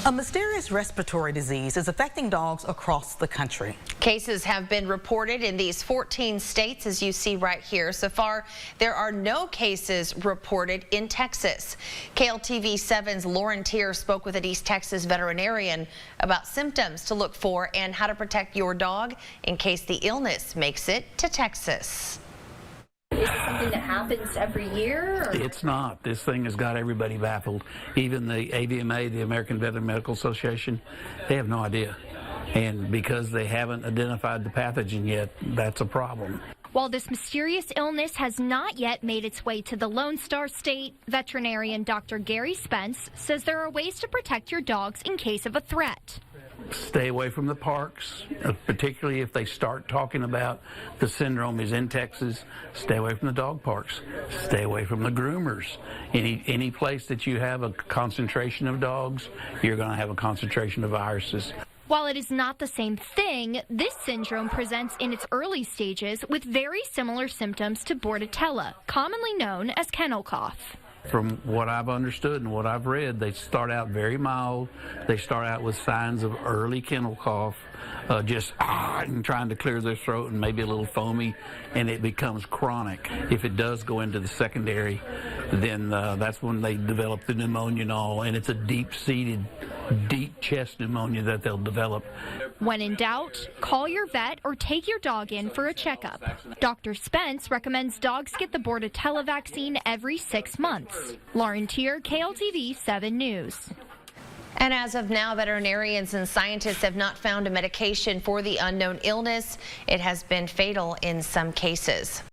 A mysterious respiratory disease is affecting dogs across the country. Cases have been reported in these 14 states, as you see right here. So far, there are no cases reported in Texas. KLTV 7's Lauren Tier spoke with an East Texas veterinarian about symptoms to look for and how to protect your dog in case the illness makes it to Texas. Is it something that happens every year? Or? It's not. This thing has got everybody baffled. Even the AVMA, the American Veterinary Medical Association, they have no idea. And because they haven't identified the pathogen yet, that's a problem. While this mysterious illness has not yet made its way to the Lone Star State, veterinarian Dr. Gary Spence says there are ways to protect your dogs in case of a threat. Stay away from the parks, particularly if they start talking about the syndrome is in Texas. Stay away from the dog parks. Stay away from the groomers. Any place that you have a concentration of dogs, you're going to have a concentration of viruses. While it is not the same thing, this syndrome presents in its early stages with very similar symptoms to Bordetella, commonly known as kennel cough. From what I've understood and what I've read, they start out very mild. They start out with signs of early kennel cough, and trying to clear their throat and maybe a little foamy, and it becomes chronic. If it does go into the secondary, then that's when they develop the pneumonia and all, and it's a deep-seated, deep chest pneumonia that they'll develop. When in doubt, call your vet or take your dog in for a checkup. Dr. Spence recommends dogs get the Bordetella vaccine every 6 months. Lauren Tier, KLTV 7 News. And as of now, veterinarians and scientists have not found a medication for the unknown illness. It has been fatal in some cases.